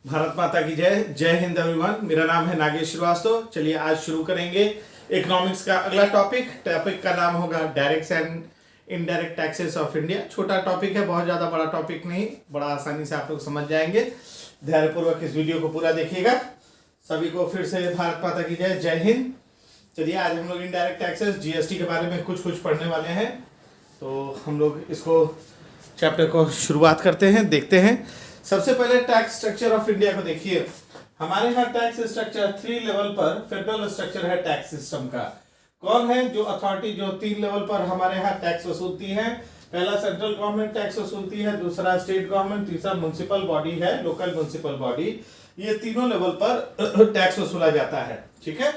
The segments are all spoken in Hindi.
भारत माता की जय। जय हिंद एवरीवन। मेरा नाम है नागेश श्रीवास्तव। चलिए आज शुरू करेंगे इकोनॉमिक्स का अगला टॉपिक का नाम होगा direct and indirect taxes of India. छोटा टॉपिक है, बहुत ज़्यादा बड़ा टॉपिक नहीं, बड़ा आसानी से आप लोग समझ जाएंगे। धैर्यपूर्वक इस वीडियो को पूरा देखिएगा। सभी को फिर से भारत माता की जय। जय हिंद। चलिए आज हम लोग इनडायरेक्ट टैक्सेस जीएसटी के बारे में कुछ पढ़ने वाले हैं, तो हम लोग इसको चैप्टर को शुरुआत करते हैं, देखते हैं। सबसे पहले टैक्स स्ट्रक्चर ऑफ इंडिया को देखिए। हमारे यहाँ टैक्स स्ट्रक्चर 3 लेवल पर फेडरल स्ट्रक्चर है टैक्स सिस्टम का। कौन है जो अथॉरिटी जो 3 लेवल पर हमारे यहाँ टैक्स वसूलती है? पहला सेंट्रल गवर्नमेंट टैक्स वसूलती है, दूसरा स्टेट गवर्नमेंट, तीसरा म्युनिसिपल बॉडी है, लोकल म्युनिसिपल बॉडी। ये तीनों लेवल पर टैक्स वसूला जाता है। ठीक है।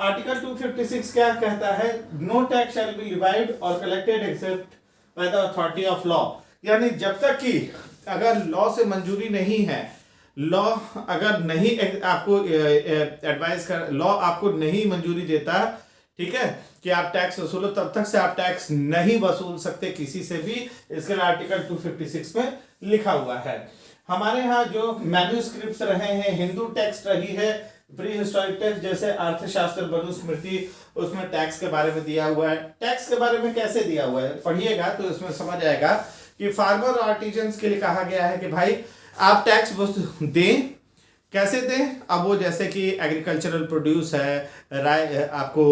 आर्टिकल 256 क्या कहता है? No tax shall be levied और collected except by the authority of law. यानी जब तक कि अगर लॉ से मंजूरी नहीं है, लॉ अगर नहीं आपको एडवाइस कर, लॉ आपको नहीं मंजूरी देता, ठीक है, कि आप टैक्स वसूलो, तब तक से आप टैक्स नहीं वसूल सकते किसी से भी। इसके लिए आर्टिकल 256 में लिखा हुआ है। हमारे यहाँ जो मैन्यूस्क्रिप्ट्स रहे हैं, हिंदू टेक्स्ट रही है, प्री हिस्टोरिक टेक्स्ट जैसे अर्थशास्त्र, मनुस्मृति, उसमें टैक्स के बारे में दिया हुआ है। टैक्स के बारे में कैसे दिया हुआ है पढ़िएगा तो इसमें समझ आएगा कि फार्मर और आर्टिजन्स के लिए कहा गया है कि भाई आप टैक्स दें। कैसे दें? अब वो जैसे कि एग्रीकल्चरल प्रोड्यूस है, आपको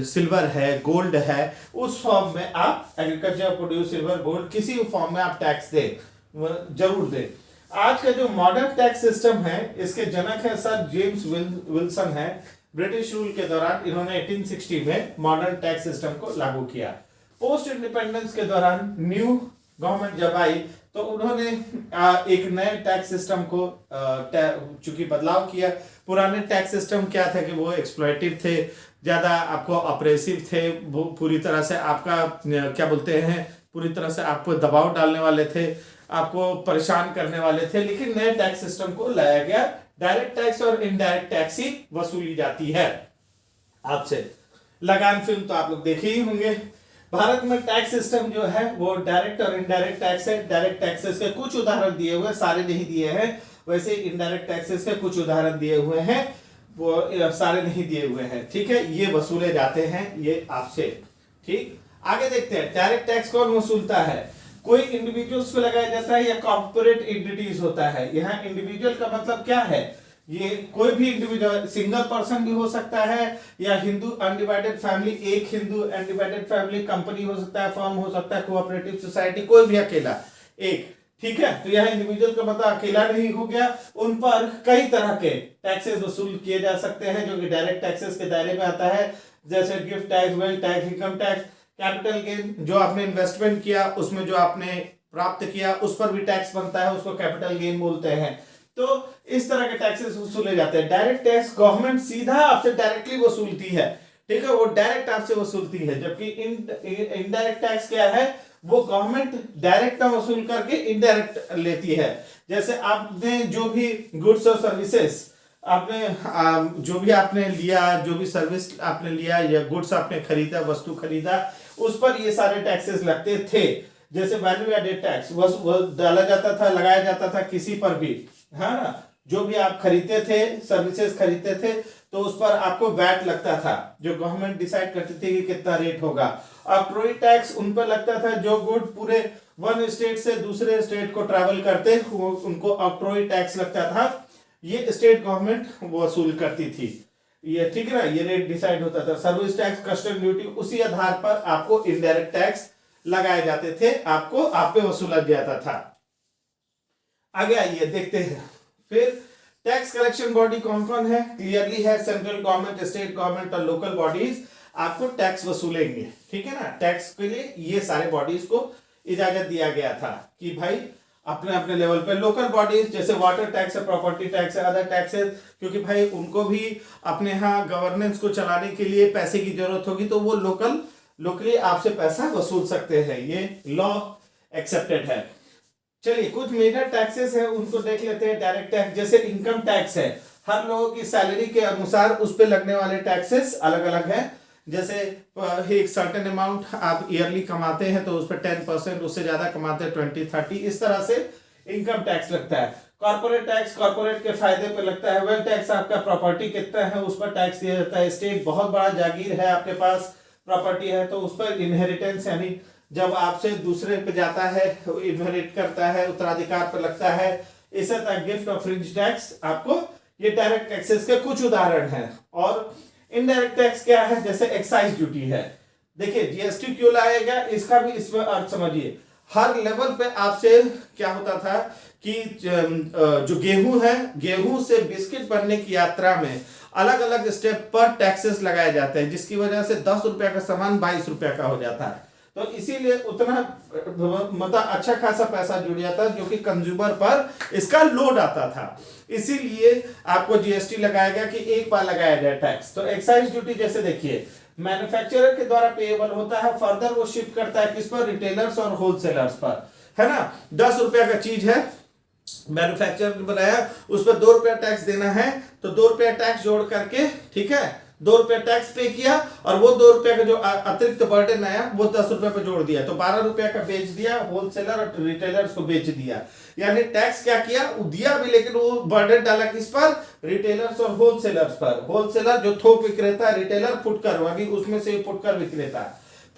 सिल्वर है, गोल्ड है, उस फॉर्म में आप एग्रीकल्चर प्रोड्यूस सिल्वर गोल्ड किसी फॉर्म में आप टैक्स दें, जरूर दें। आज का जो मॉडर्न टैक्स सिस्टम है, इसके जनक है सर जेम्स विल्सन है। ब्रिटिश रूल के दौरान इन्होंने 1860 में मॉडर्न टैक्स सिस्टम को लागू किया। पोस्ट इंडिपेंडेंस के दौरान न्यू गवर्नमेंट जब आई तो उन्होंने एक नए टैक्स सिस्टम को चूंकि बदलाव किया। पुराने टैक्स सिस्टम क्या था कि वो एक्सप्लॉइटिव थे, ज्यादा आपको ऑपरेसिव थे, वो पूरी तरह से आपका क्या बोलते हैं, पूरी तरह से आपको दबाव डालने वाले थे, आपको परेशान करने वाले थे। लेकिन नए टैक्स सिस्टम को लाया गया, डायरेक्ट टैक्स और इनडायरेक्ट टैक्स ही वसूली जाती है आपसे। लगान फिल्म तो आप लोग देखे ही होंगे। भारत में टैक्स सिस्टम जो है वो डायरेक्ट और इनडायरेक्ट टैक्स है। डायरेक्ट टैक्सेस के कुछ उदाहरण दिए हुए, सारे नहीं दिए हैं, वैसे इनडायरेक्ट टैक्सेस के कुछ उदाहरण दिए हुए हैं, वो सारे नहीं दिए हुए हैं। ठीक है, ये वसूले जाते हैं ये आपसे। ठीक, आगे देखते हैं डायरेक्ट टैक्स कौन वसूलता है। कोई इंडिविजुअल्स पे लगाया जाता है या कॉर्पोरेट एंटिटीज होता है। यहाँ इंडिविजुअल का मतलब क्या है? ये कोई भी इंडिविजुअल, सिंगल पर्सन भी हो सकता है, या हिंदू अनडिवाइडेड फैमिली, एक हिंदू अनडिवाइडेड फैमिली, कंपनी हो सकता है, फर्म हो सकता है, कोऑपरेटिव सोसाइटी, कोई भी अकेला एक। ठीक है, तो यह इंडिविजुअल का मतलब अकेला नहीं हो गया। उन पर कई तरह के टैक्सेस वसूल किए जा सकते हैं जो कि डायरेक्ट टैक्सेस के दायरे में आता है, जैसे gift tax, wealth tax, income tax, capital gain, जो आपने इन्वेस्टमेंट किया उसमें जो आपने प्राप्त किया उस पर भी टैक्स बनता है, उसको कैपिटल गेन बोलते हैं। तो इस तरह के टैक्सेस वसूले जाते हैं। डायरेक्ट टैक्स गवर्नमेंट सीधा आपसे डायरेक्टली वसूलती है, ठीक है, वो डायरेक्ट आपसे वसूलती है। जबकि इनडायरेक्ट टैक्स क्या है? वो गवर्नमेंट डायरेक्ट वसूल करके इनडायरेक्ट लेती है। जैसे आपने जो भी गुड्स और सर्विसेज आपने जो भी आपने लिया, जो भी सर्विस आपने लिया या गुड्स आपने खरीदा, वस्तु खरीदा, उस पर ये सारे टैक्सेस लगते थे। जैसे वैल्यू एडेड टैक्स वो डाला जाता था, लगाया जाता था किसी पर भी, है ना। जो भी आप खरीदते थे, सर्विसेज खरीदते थे, तो उस पर आपको वैट लगता था, जो गवर्नमेंट डिसाइड करती थी कि कितना रेट होगा। ऑक्ट्रोई टैक्स उन पर लगता था जो गुड पूरे वन स्टेट से दूसरे स्टेट को ट्रैवल करते, उनको ऑक्ट्रोई टैक्स लगता था। ये स्टेट गवर्नमेंट वसूल करती थी, ये ठीक है ना, ये रेट डिसाइड होता था। सर्विस टैक्स, कस्टम ड्यूटी, उसी आधार पर आपको इनडायरेक्ट टैक्स लगाए जाते थे, आपको आप पे वसूला जाता था। आगे आइए देखते हैं फिर टैक्स कलेक्शन बॉडी कौन कौन है। क्लियरली है सेंट्रल गवर्नमेंट, स्टेट गवर्नमेंट और लोकल बॉडीज आपको टैक्स वसूलेंगे। ठीक है ना, टैक्स के लिए ये सारे बॉडीज को इजाजत दिया गया था कि भाई अपने अपने लेवल पे। लोकल बॉडीज जैसे वाटर टैक्स है, प्रॉपर्टी टैक्स है, अदर टैक्सेस, क्योंकि भाई उनको भी अपने यहाँ गवर्नेंस को चलाने के लिए पैसे की जरूरत होगी, तो वो लोकली आपसे पैसा वसूल सकते हैं। ये लॉ एक्सेप्टेड है। चलिए कुछ मेजर टैक्सेस है उनको देख लेते हैं। डायरेक्ट टैक्स जैसे इनकम टैक्स है, हर लोगों की सैलरी के अनुसार उस पे लगने वाले टैक्सेस अलग अलग हैं। जैसे एक सर्टेन अमाउंट आप ईयरली कमाते हैं तो उस पर 10%, उससे ज्यादा कमाते हैं 20-30, इस तरह से इनकम टैक्स लगता है। कॉर्पोरेट टैक्स कॉर्पोरेट के फायदे पे लगता है। वेल्थ टैक्स आपका प्रॉपर्टी कितना है उस पर टैक्स दिया जाता है। स्टेट बहुत बड़ा जागीर है, आपके पास प्रॉपर्टी है तो उस पर इनहेरिटेंस यानी जब आपसे दूसरे पे जाता है, इनहेरिट करता है, उत्तराधिकार पे लगता है। इसे गिफ्ट और फ्रिंज टैक्स, आपको ये डायरेक्ट टैक्सेस के कुछ उदाहरण हैं। और इनडायरेक्ट टैक्स क्या है, जैसे एक्साइज ड्यूटी है। देखिए जीएसटी क्यों लाया गया, इसका भी इसमें अर्थ समझिए। हर लेवल पे आपसे क्या होता था कि जो गेहूं है, गेहूं से बिस्किट बनने की यात्रा में अलग अलग स्टेप पर टैक्सेस लगाए जाते हैं, जिसकी वजह से 10 रुपया का सामान 22 रुपया का हो जाता है। तो इसीलिए उतना मतलब अच्छा खासा पैसा जुड़ जाता है जो कि कंज्यूमर पर इसका लोड आता था। इसीलिए आपको जीएसटी लगाया गया कि एक बार लगाया जाए टैक्स। तो एक्साइज ड्यूटी जैसे देखिए मैन्युफैक्चरर के द्वारा पेएबल होता है, फर्दर वो शिफ्ट करता है किस पर, रिटेलर्स और होलसेलर्स पर, है ना। 10 रुपया का चीज है, मैन्युफैक्चरर ने बनाया, उस पर 2 रुपया टैक्स देना है, तो 2 रुपया टैक्स जोड़ करके, ठीक है, 2 रुपया टैक्स पे किया और वो 2 रुपया का जो अतिरिक्त बर्डन आया वो 10 रुपया पे जोड़ दिया, तो 12 रुपया का बेच दिया, होलसेलर और रिटेलर्स को बेच दिया। यानी टैक्स क्या किया, वो दिया भी लेकिन वो बर्डन डाला किस पर, रिटेलर्स और होलसेलर्स पर। होलसेलर जो थोक विक्रेता, रिटेलर फुटकर, यानी उसमें से फुटकर विक्रेता।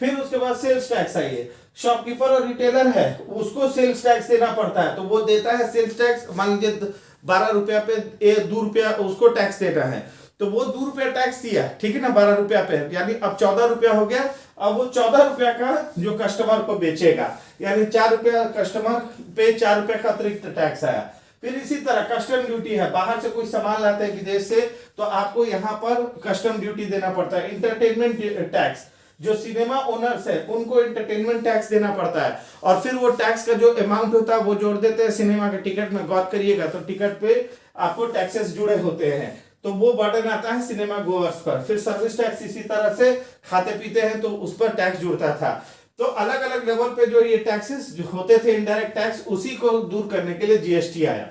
फिर उसके बाद सेल्स टैक्स आइए, शॉपकीपर और रिटेलर है उसको सेल्स टैक्स देना पड़ता है, तो वो देता है सेल्स टैक्स। मान लीजिए 12 रुपया पे 2 रुपया उसको टैक्स देना है, तो वो 2 रुपया टैक्स दिया, ठीक है ना, 12 रुपया पे, यानी अब 14 रुपया हो गया। अब वो 14 रुपया का जो कस्टमर को बेचेगा, यानी 4 रुपया कस्टमर पे 4 रुपया का अतिरिक्त टैक्स आया। फिर इसी तरह कस्टम ड्यूटी है, बाहर से कोई सामान लाते हैं विदेश से, तो आपको यहाँ पर कस्टम ड्यूटी देना पड़ता है। इंटरटेनमेंट टैक्स, जो सिनेमा ओनर्स है उनको एंटरटेनमेंट टैक्स देना पड़ता है, और फिर वो टैक्स का जो अमाउंट होता है वो जोड़ देते हैं सिनेमा के टिकट में। गौर करिएगा तो टिकट पे आपको टैक्सेस जुड़े होते हैं, तो वो बर्डन आता है सिनेमा गोअर्स पर। फिर सर्विस टैक्स इसी तरह से, खाते पीते हैं तो उस पर टैक्स जुड़ता था। तो अलग अलग लेवल पे जो ये टैक्सेस जो होते थे इनडायरेक्ट टैक्स, उसी को दूर करने के लिए जीएसटी आया।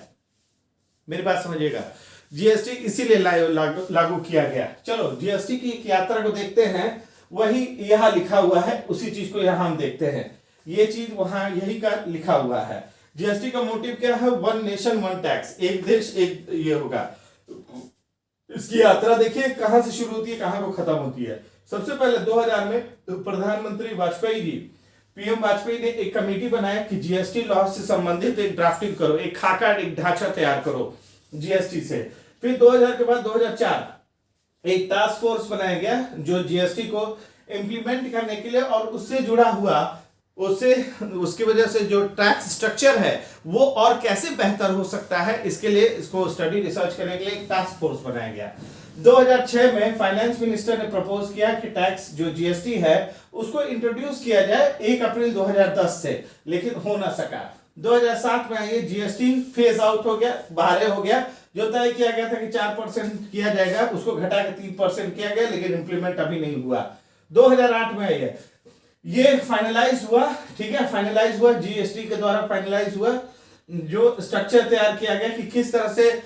मेरी बात समझिएगा, जीएसटी इसीलिए लागू किया गया। चलो जीएसटी की एक यात्रा को देखते हैं, वही यहाँ लिखा हुआ है, उसी चीज को यहाँ हम देखते हैं। ये चीज वहां यही का लिखा हुआ है। जीएसटी का मोटिव क्या है, वन नेशन वन टैक्स, एक देश एक ये होगा। इसकी यात्रा देखिए कहां से शुरू होती है कहां को खत्म होती है। सबसे पहले 2000 में प्रधानमंत्री वाजपेयी जी, पीएम वाजपेयी ने एक कमेटी बनाया कि जीएसटी लॉ से संबंधित एक ड्राफ्टिंग करो, एक खाका, एक ढांचा तैयार करो जीएसटी से। फिर 2000 के बाद 2004 एक टास्क फोर्स बनाया गया जो जीएसटी को इंप्लीमेंट करने के लिए और उससे जुड़ा हुआ, उसकी वजह से जो टैक्स स्ट्रक्चर है वो और कैसे बेहतर हो सकता है, इसके लिए इसको स्टडी रिसर्च करने के लिए एक टास्क फोर्स बनाया गया। 2006 में फाइनेंस मिनिस्टर ने प्रपोज किया कि टैक्स जो जीएसटी है उसको इंट्रोड्यूस किया जाए 1 अप्रैल 2010 से, लेकिन हो ना सका। 2007 में ये जीएसटी फेज आउट हो गया, बाहर हो गया। जो तय किया गया था कि 4% किया जाएगा उसको घटा के 3% किया गया, लेकिन इंप्लीमेंट अभी नहीं हुआ। 2008 में ये फाइनलाइज हुआ, ठीक है, फाइनलाइज हुआ जीएसटी के द्वारा, फाइनलाइज हुआ जो स्ट्रक्चर तैयार किया गया कि किस तरह से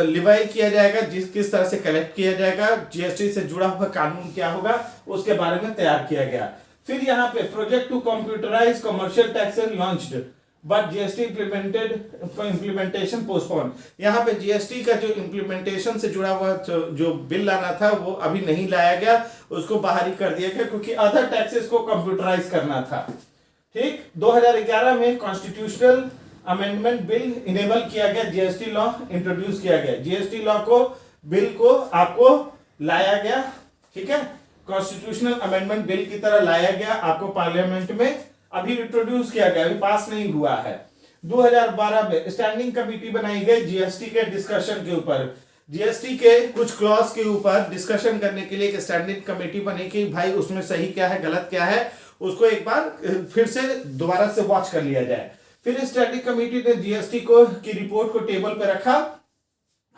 लिवाई किया जाएगा, किस तरह से कलेक्ट किया जाएगा, जीएसटी से जुड़ा हुआ कानून क्या होगा, उसके बारे में तैयार किया गया। फिर यहाँ पे project to computerize commercial taxes launched but GST implementation postpone. यहाँ पे जीएसटी का जो इंप्लीमेंटेशन से जुड़ा हुआ जो बिल लाना था वो अभी नहीं लाया गया, उसको बाहर ही कर दिया गया क्योंकि अदर टैक्सेस को कंप्यूटराइज करना था। ठीक, 2011 में कॉन्स्टिट्यूशनल अमेंडमेंट बिल इनेबल किया गया, जीएसटी लॉ इंट्रोड्यूस किया गया, जीएसटी लॉ को बिल को आपको लाया गया, ठीक है, कॉन्स्टिट्यूशनल अमेंडमेंट बिल की तरह लाया गया आपको पार्लियामेंट में, अभी इंट्रोड्यूस किया गया, अभी पास नहीं हुआ है। 2012 में स्टैंडिंग कमेटी बनाई गई जीएसटी के डिस्कशन के ऊपर, जीएसटी के कुछ क्लॉज के ऊपर डिस्कशन करने के लिए एक स्टैंडिंग कमेटी बनी कि भाई उसमें सही क्या है गलत क्या है, उसको एक बार फिर से दोबारा से वॉच कर लिया जाए। फिर स्टैंडिंग कमेटी ने जीएसटी को की रिपोर्ट को टेबल पे रखा,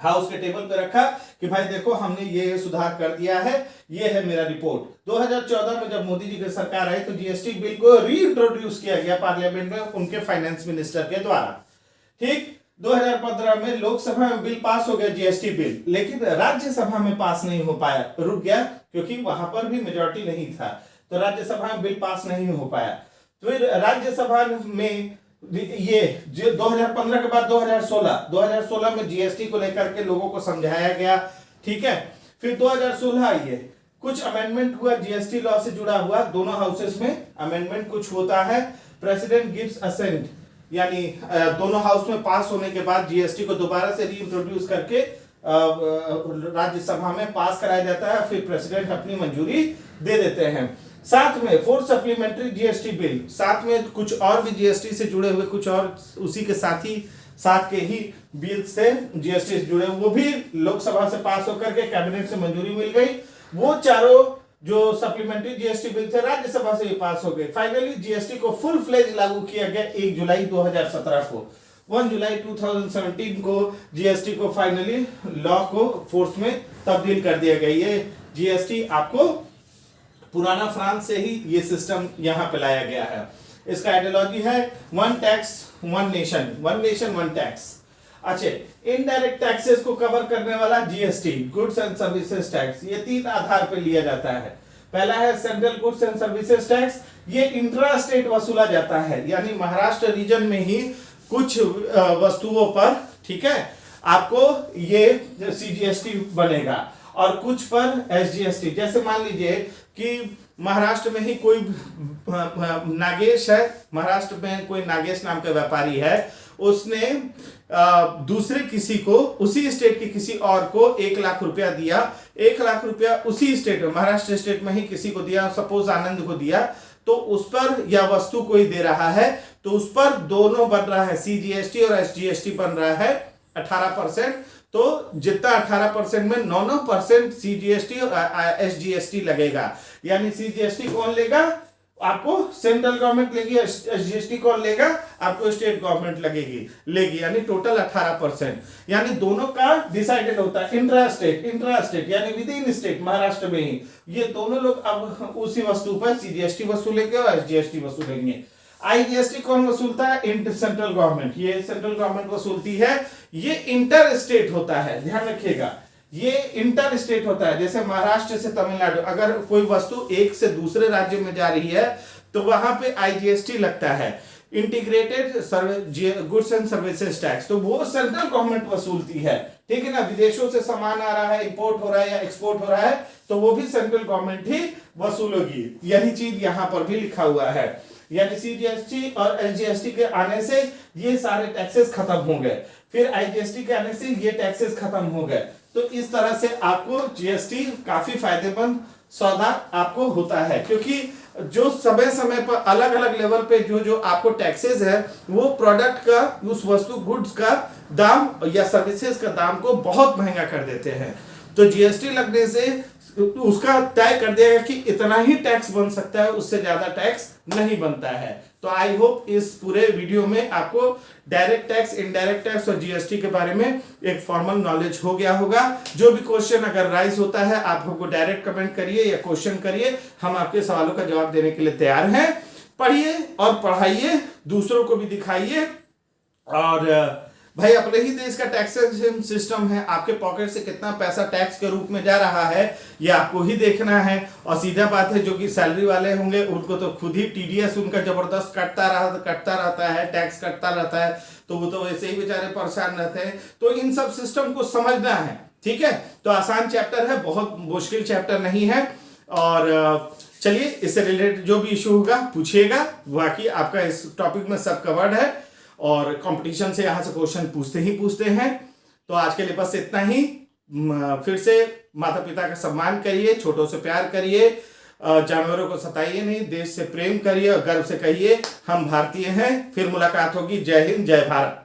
हाउस के टेबल पे रखा कि भाई देखो हमने ये सुधार कर दिया है, ये है मेरा रिपोर्ट। 2014 में जब मोदी जी की सरकार आई तो जीएसटी बिल को रीइंट्रोड्यूस किया गया पार्लियामेंट में उनके फाइनेंस मिनिस्टर के द्वारा। ठीक, 2015 में लोकसभा में बिल पास हो गया जीएसटी बिल, लेकिन राज्यसभा में पास नहीं हो पाया, रुक गया क्योंकि वहां पर भी मेजोरिटी नहीं था, तो राज्यसभा में बिल पास नहीं हो पाया। फिर राज्यसभा में ये जो 2015 के बाद 2016 में जीएसटी को लेकर के लोगों को समझाया गया, ठीक है। फिर 2016 आई है, कुछ अमेंडमेंट हुआ जीएसटी लॉ से जुड़ा हुआ, दोनों हाउसेस में अमेंडमेंट कुछ होता है, प्रेसिडेंट गिव्स असेंट, यानी दोनों हाउस में पास होने के बाद जीएसटी को दोबारा से रीइंट्रोड्यूस करके राज्यसभा में पास कराया जाता है, फिर प्रेसिडेंट अपनी मंजूरी दे देते हैं। साथ में फोर्थ सप्लीमेंट्री जीएसटी बिल, साथ में कुछ और भी जीएसटी से जुड़े हुए कुछ और उसी के साथ के ही बिल से जीएसटी से जुड़े, वो भी लोकसभा से पास होकर के कैबिनेट से मंजूरी मिल गई। वो चारों जो सप्लीमेंट्री जीएसटी बिल थे राज्यसभा से ही पास हो गए। फाइनली जीएसटी को फुल फ्लेज लागू किया गया 1 जुलाई 2017 को। 1 जुलाई 2017 को जीएसटी को फाइनली लॉ को फोर्स में तब्दील कर दिया गया। ये जीएसटी आपको पुराना फ्रांस से ही ये सिस्टम यहां पे लाया गया है। इसका आइडियोलॉजी है one tax one nation, one nation one tax. अच्छा, इनडायरेक्ट टैक्सेस को कवर करने वाला GST, goods and services tax, ये 3 आधार पे लिया जाता है। पहला है central goods and services tax, ये इंट्रा स्टेट वसूला जाता है, यानी महाराष्ट्र रीजन में ही कुछ वस्तुओं पर, ठीक है, आपको ये सीजीएसटी बनेगा और कुछ पर एसजीएसटी। जैसे मान लीजिए कि महाराष्ट्र में ही कोई नागेश है, महाराष्ट्र में कोई नागेश नाम का व्यापारी है, उसने दूसरे किसी को, उसी स्टेट के किसी और को 1 लाख रुपया दिया, 1 लाख रुपया उसी स्टेट में, महाराष्ट्र स्टेट में ही किसी को दिया, सपोज आनंद को दिया, तो उस पर या वस्तु कोई दे रहा है तो उस पर दोनों बन रहा है, सीजीएसटी और एसजीएसटी बन रहा है 18%। तो जितना 18% में 9% सीजीएसटी और एसजीएसटी लगेगा। यानी सीजीएसटी कौन लेगा? आपको सेंट्रल गवर्नमेंट लेगी, एसजीएसटी कौन लेगा? आपको स्टेट गवर्नमेंट लेगी, यानी टोटल 18%। यानी दोनों का डिसाइडेड होता है इंट्रा स्टेट यानी विद इन स्टेट, महाराष्ट्र में ही ये दोनों लोग अब उसी वस्तु पर सीजीएसटी वसूलेंगे और एसजीएसटी वसूलेंगे। आईजीएसटी कौन वसूलता है? सेंट्रल गवर्नमेंट, ये सेंट्रल गवर्नमेंट वसूलती है। ये इंटर स्टेट होता है, ध्यान रखिएगा, ये इंटर स्टेट होता है। जैसे महाराष्ट्र से तमिलनाडु, अगर कोई वस्तु एक से दूसरे राज्य में जा रही है तो वहां पे आईजीएसटी लगता है, integrated goods and services tax, तो वो सेंट्रल गवर्नमेंट वसूलती है, ठीक है ना। विदेशों से सामान आ रहा है, इंपोर्ट हो रहा है या एक्सपोर्ट हो रहा है, तो वो भी सेंट्रल गवर्नमेंट ही वसूलेगी। यही चीज यहां पर भी लिखा हुआ है। यानी सीजीएसटी और एसजीएसटी के आने से ये सारे टैक्सेस खत्म हो गए, फिर आईजीएसटी के आने से ये टैक्सेस खत्म हो गए। तो इस तरह से आपको जीएसटी काफी फायदेमंद सौदा आपको होता है, क्योंकि जो समय समय पर अलग अलग लेवल पे जो आपको टैक्सेस है, वो प्रोडक्ट का, उस वस्तु गुड्स का दाम या सर्विसेज का दाम को बहुत महंगा कर देते हैं। तो जीएसटी लगने से उसका तय कर दिया कि इतना ही टैक्स बन सकता है, उससे ज्यादा टैक्स नहीं बनता है। तो आई होप इस पूरे वीडियो में आपको डायरेक्ट टैक्स, इनडायरेक्ट टैक्स और जीएसटी के बारे में एक फॉर्मल नॉलेज हो गया होगा। जो भी क्वेश्चन अगर राइज होता है, आप हमको डायरेक्ट कमेंट करिए या क्वेश्चन करिए, हम आपके सवालों का जवाब देने के लिए तैयार हैं। पढ़िए और पढ़ाइए, दूसरों को भी दिखाइए, और भाई अपने ही देश का टैक्सेशन सिस्टम है, आपके पॉकेट से कितना पैसा टैक्स के रूप में जा रहा है ये आपको ही देखना है। और सीधा बात है, जो कि सैलरी वाले होंगे उनको तो खुद ही टीडीएस उनका जबरदस्त कटता रहता है, टैक्स कटता रहता है, तो वो तो वैसे ही बेचारे परेशान रहते हैं। तो इन सब सिस्टम को समझना है, ठीक है। तो आसान चैप्टर है, बहुत मुश्किल चैप्टर नहीं है। और चलिए, इससे रिलेटेड जो भी इशू होगा पूछिएगा, बाकी आपका इस टॉपिक में सब कवर्ड है, और कंपटीशन से यहाँ से क्वेश्चन पूछते हैं। तो आज के लिए बस इतना ही। फिर से माता पिता का सम्मान करिए, छोटों से प्यार करिए, जानवरों को सताइए नहीं, देश से प्रेम करिए और गर्व से कहिए हम भारतीय हैं। फिर मुलाकात होगी। जय हिंद, जय भारत।